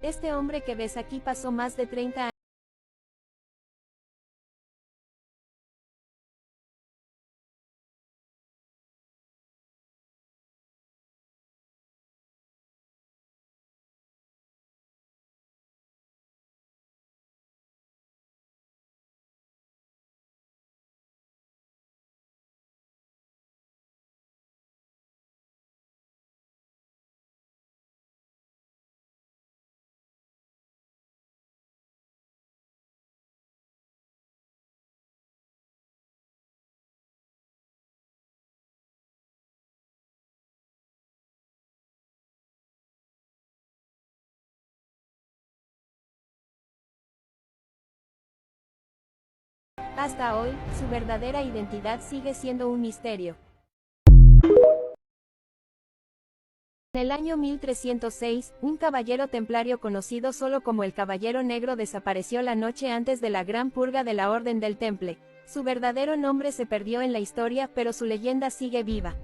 Este hombre que ves aquí pasó más de 30 años. Hasta hoy, su verdadera identidad sigue siendo un misterio. En el año 1306, un caballero templario conocido solo como el Caballero Negro desapareció la noche antes de la Gran Purga de la Orden del Temple. Su verdadero nombre se perdió en la historia, pero su leyenda sigue viva.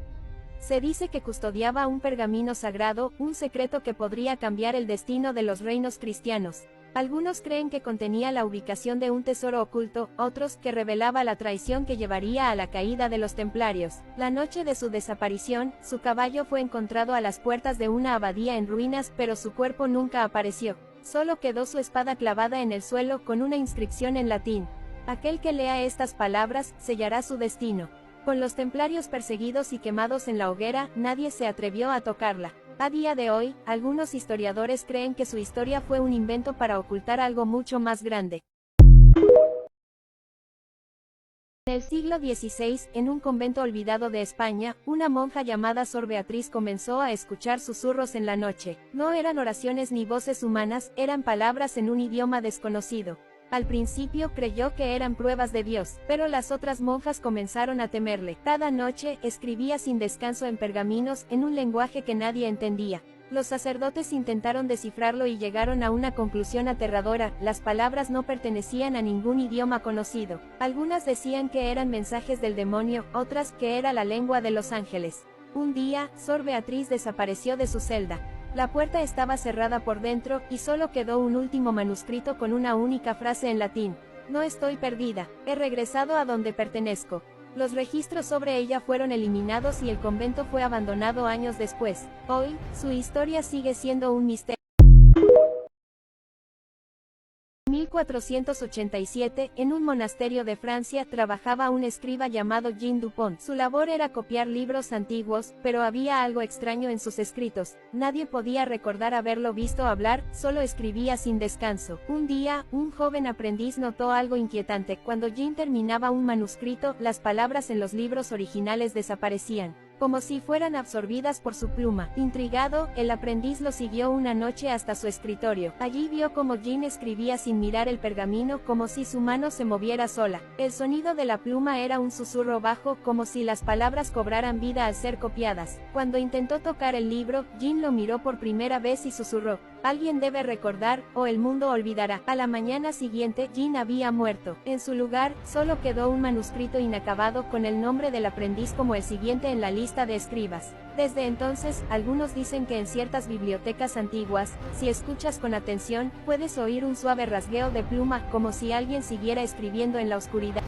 Se dice que custodiaba un pergamino sagrado, un secreto que podría cambiar el destino de los reinos cristianos. Algunos creen que contenía la ubicación de un tesoro oculto, otros que revelaba la traición que llevaría a la caída de los templarios. La noche de su desaparición, su caballo fue encontrado a las puertas de una abadía en ruinas, pero su cuerpo nunca apareció. Solo quedó su espada clavada en el suelo con una inscripción en latín. Aquel que lea estas palabras, sellará su destino. Con los templarios perseguidos y quemados en la hoguera, nadie se atrevió a tocarla. A día de hoy, algunos historiadores creen que su historia fue un invento para ocultar algo mucho más grande. En el siglo XVI, en un convento olvidado de España, una monja llamada Sor Beatriz comenzó a escuchar susurros en la noche. No eran oraciones ni voces humanas, eran palabras en un idioma desconocido. Al principio creyó que eran pruebas de Dios, pero las otras monjas comenzaron a temerle. Cada noche, escribía sin descanso en pergaminos, en un lenguaje que nadie entendía. Los sacerdotes intentaron descifrarlo y llegaron a una conclusión aterradora: las palabras no pertenecían a ningún idioma conocido. Algunas decían que eran mensajes del demonio, otras que era la lengua de los ángeles. Un día, Sor Beatriz desapareció de su celda. La puerta estaba cerrada por dentro, y solo quedó un último manuscrito con una única frase en latín: no estoy perdida, he regresado a donde pertenezco. Los registros sobre ella fueron eliminados y el convento fue abandonado años después. Hoy, su historia sigue siendo un misterio. En 1487, en un monasterio de Francia, trabajaba un escriba llamado Jean Dupont. Su labor era copiar libros antiguos, pero había algo extraño en sus escritos. Nadie podía recordar haberlo visto hablar, solo escribía sin descanso. Un día, un joven aprendiz notó algo inquietante. Cuando Jean terminaba un manuscrito, las palabras en los libros originales desaparecían, como si fueran absorbidas por su pluma. Intrigado, el aprendiz lo siguió una noche hasta su escritorio. Allí vio cómo Jean escribía sin mirar el pergamino, como si su mano se moviera sola. El sonido de la pluma era un susurro bajo, como si las palabras cobraran vida al ser copiadas. Cuando intentó tocar el libro, Jean lo miró por primera vez y susurró: alguien debe recordar, o el mundo olvidará. A la mañana siguiente, Jean había muerto. En su lugar, solo quedó un manuscrito inacabado con el nombre del aprendiz como el siguiente en la lista de escribas. Desde entonces, algunos dicen que en ciertas bibliotecas antiguas, si escuchas con atención, puedes oír un suave rasgueo de pluma, como si alguien siguiera escribiendo en la oscuridad.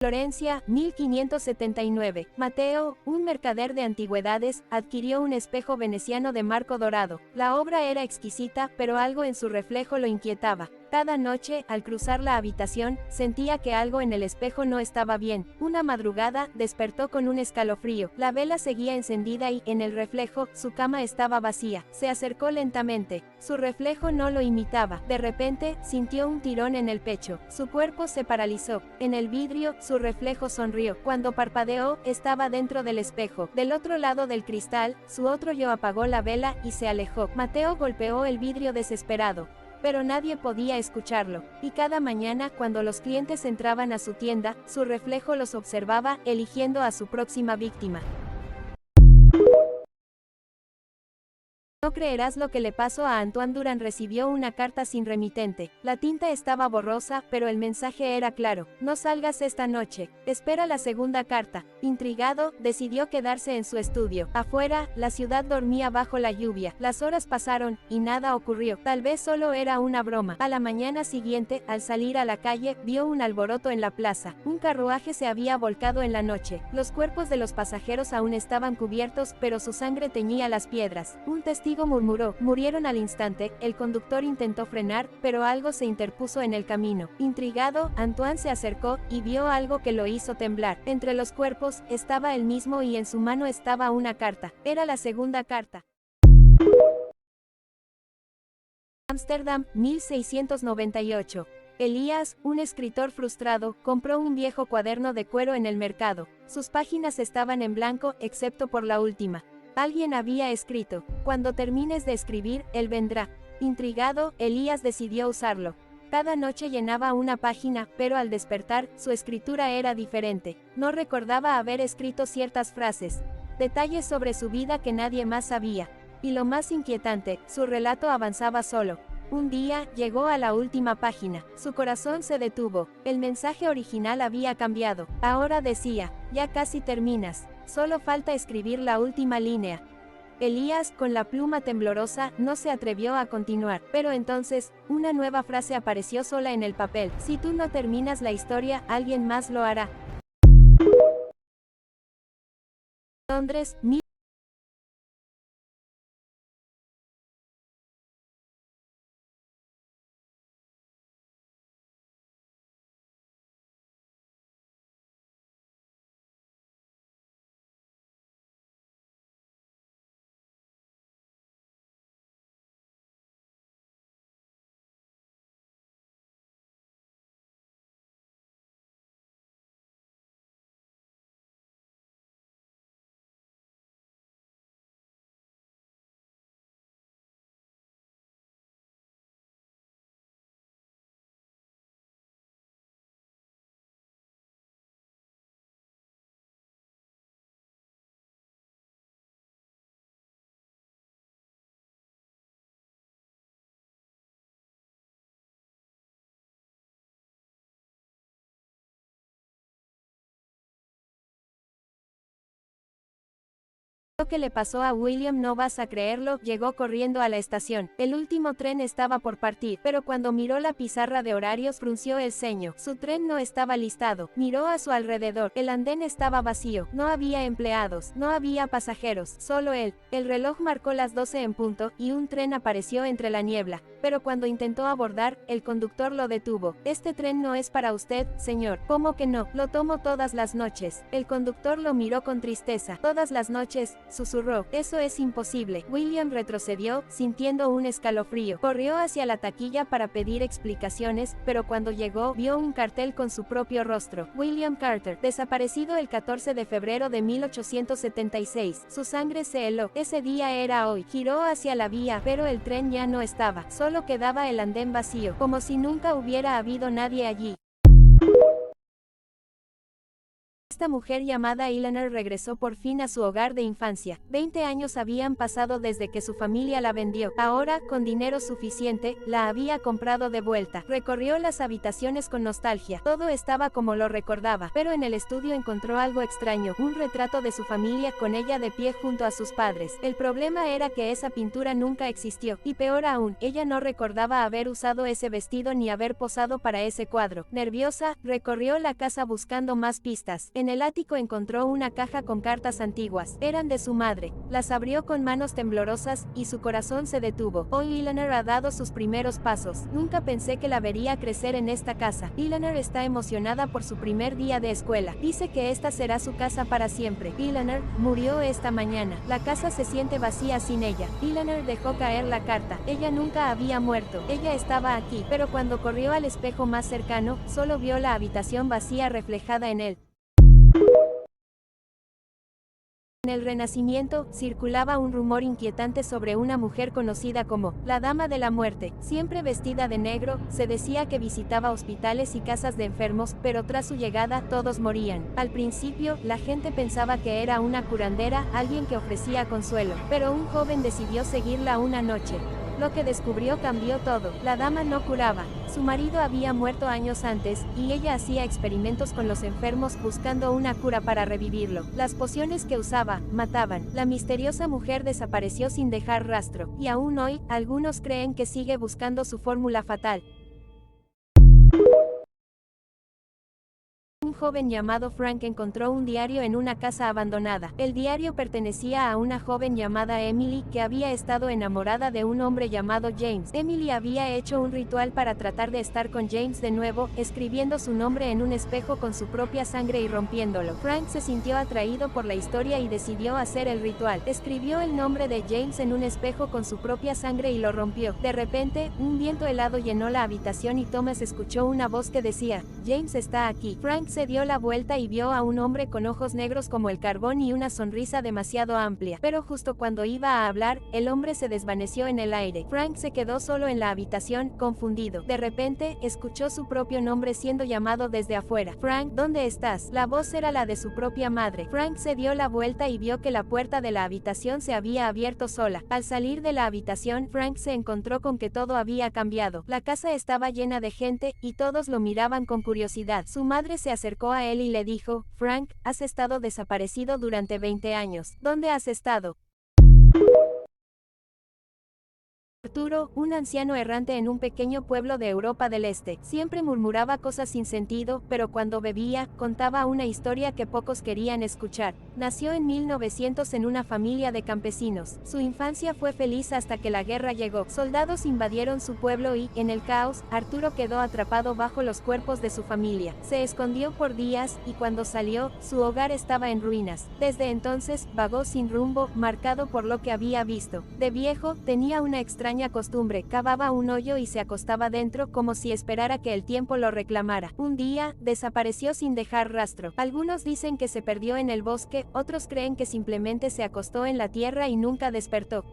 Florencia, 1579. Mateo, un mercader de antigüedades, adquirió un espejo veneciano de marco dorado. La obra era exquisita, pero algo en su reflejo lo inquietaba. Cada noche, al cruzar la habitación, sentía que algo en el espejo no estaba bien. Una madrugada, despertó con un escalofrío. La vela seguía encendida y, en el reflejo, su cama estaba vacía. Se acercó lentamente. Su reflejo no lo imitaba. De repente, sintió un tirón en el pecho. Su cuerpo se paralizó. En el vidrio, su reflejo sonrió. Cuando parpadeó, estaba dentro del espejo. Del otro lado del cristal, su otro yo apagó la vela y se alejó. Mateo golpeó el vidrio desesperado. Pero nadie podía escucharlo, y cada mañana cuando los clientes entraban a su tienda, su reflejo los observaba, eligiendo a su próxima víctima. No creerás lo que le pasó a Antoine Durand. Recibió una carta sin remitente. La tinta estaba borrosa, pero el mensaje era claro. No salgas esta noche. Espera la segunda carta. Intrigado, decidió quedarse en su estudio. Afuera, la ciudad dormía bajo la lluvia. Las horas pasaron, y nada ocurrió. Tal vez solo era una broma. A la mañana siguiente, al salir a la calle, vio un alboroto en la plaza. Un carruaje se había volcado en la noche. Los cuerpos de los pasajeros aún estaban cubiertos, pero su sangre teñía las piedras. Un testigo murmuró: murieron al instante. El conductor intentó frenar, pero algo se interpuso en el camino. Intrigado, Antoine se acercó, y vio algo que lo hizo temblar. Entre los cuerpos, estaba él mismo y en su mano estaba una carta. Era la segunda carta. Ámsterdam, 1698. Elías, un escritor frustrado, compró un viejo cuaderno de cuero en el mercado. Sus páginas estaban en blanco, excepto por la última. Alguien había escrito: cuando termines de escribir, él vendrá. Intrigado, Elías decidió usarlo. Cada noche llenaba una página, pero al despertar, su escritura era diferente. No recordaba haber escrito ciertas frases, detalles sobre su vida que nadie más sabía. Y lo más inquietante, su relato avanzaba solo. Un día, llegó a la última página. Su corazón se detuvo. El mensaje original había cambiado. Ahora decía: ya casi terminas. Solo falta escribir la última línea. Elías, con la pluma temblorosa, no se atrevió a continuar. Pero entonces, una nueva frase apareció sola en el papel: si tú no terminas la historia, alguien más lo hará. Londres, Lo que le pasó a William no vas a creerlo. Llegó corriendo a la estación. El último tren estaba por partir, pero cuando miró la pizarra de horarios frunció el ceño. Su tren no estaba listado. Miró a su alrededor. El andén estaba vacío. No había empleados. No había pasajeros. Solo él. El reloj marcó las 12 en punto, y un tren apareció entre la niebla. Pero cuando intentó abordar, el conductor lo detuvo. Este tren no es para usted, señor. ¿Cómo que no? Lo tomo todas las noches. El conductor lo miró con tristeza. Todas las noches, susurró. Eso es imposible. William retrocedió, sintiendo un escalofrío. Corrió hacia la taquilla para pedir explicaciones, pero cuando llegó, vio un cartel con su propio rostro. William Carter, desaparecido el 14 de febrero de 1876. Su sangre se heló. Ese día era hoy. Giró hacia la vía, pero el tren ya no estaba. Solo quedaba el andén vacío, como si nunca hubiera habido nadie allí. Esta mujer llamada Eleanor regresó por fin a su hogar de infancia. 20 años habían pasado desde que su familia la vendió. Ahora, con dinero suficiente, la había comprado de vuelta. Recorrió las habitaciones con nostalgia. Todo estaba como lo recordaba, pero en el estudio encontró algo extraño, un retrato de su familia con ella de pie junto a sus padres. El problema era que esa pintura nunca existió, y peor aún, ella no recordaba haber usado ese vestido ni haber posado para ese cuadro. Nerviosa, recorrió la casa buscando más pistas. En el ático encontró una caja con cartas antiguas. Eran de su madre. Las abrió con manos temblorosas, y su corazón se detuvo. Hoy Eleanor ha dado sus primeros pasos. Nunca pensé que la vería crecer en esta casa. Eleanor está emocionada por su primer día de escuela. Dice que esta será su casa para siempre. Eleanor murió esta mañana. La casa se siente vacía sin ella. Eleanor dejó caer la carta. Ella nunca había muerto. Ella estaba aquí, pero cuando corrió al espejo más cercano, solo vio la habitación vacía reflejada en él. En el Renacimiento, circulaba un rumor inquietante sobre una mujer conocida como la Dama de la Muerte. Siempre vestida de negro, se decía que visitaba hospitales y casas de enfermos, pero tras su llegada, todos morían. Al principio, la gente pensaba que era una curandera, alguien que ofrecía consuelo, pero un joven decidió seguirla una noche. Lo que descubrió cambió todo. La dama no curaba. Su marido había muerto años antes, y ella hacía experimentos con los enfermos buscando una cura para revivirlo. Las pociones que usaba, mataban. La misteriosa mujer desapareció sin dejar rastro, y aún hoy, algunos creen que sigue buscando su fórmula fatal. Un joven llamado Frank encontró un diario en una casa abandonada. El diario pertenecía a una joven llamada Emily, que había estado enamorada de un hombre llamado James. Emily había hecho un ritual para tratar de estar con James de nuevo, escribiendo su nombre en un espejo con su propia sangre y rompiéndolo. Frank se sintió atraído por la historia y decidió hacer el ritual. Escribió el nombre de James en un espejo con su propia sangre y lo rompió. De repente, un viento helado llenó la habitación y Thomas escuchó una voz que decía: James está aquí. Frank se dio la vuelta y vio a un hombre con ojos negros como el carbón y una sonrisa demasiado amplia. Pero justo cuando iba a hablar, el hombre se desvaneció en el aire. Frank se quedó solo en la habitación, confundido. De repente, escuchó su propio nombre siendo llamado desde afuera. Frank, ¿dónde estás? La voz era la de su propia madre. Frank se dio la vuelta y vio que la puerta de la habitación se había abierto sola. Al salir de la habitación, Frank se encontró con que todo había cambiado. La casa estaba llena de gente, y todos lo miraban con curiosidad. Su madre se acercó a él y le dijo: Frank, has estado desaparecido durante 20 años. ¿Dónde has estado? Arturo, un anciano errante en un pequeño pueblo de Europa del Este, siempre murmuraba cosas sin sentido, pero cuando bebía, contaba una historia que pocos querían escuchar. Nació en 1900 en una familia de campesinos. Su infancia fue feliz hasta que la guerra llegó. Soldados invadieron su pueblo y, en el caos, Arturo quedó atrapado bajo los cuerpos de su familia. Se escondió por días, y cuando salió, su hogar estaba en ruinas. Desde entonces, vagó sin rumbo, marcado por lo que había visto. De viejo, tenía una extraña costumbre: cavaba un hoyo y se acostaba dentro como si esperara que el tiempo lo reclamara. Un día, desapareció sin dejar rastro. Algunos dicen que se perdió en el bosque, otros creen que simplemente se acostó en la tierra y nunca despertó.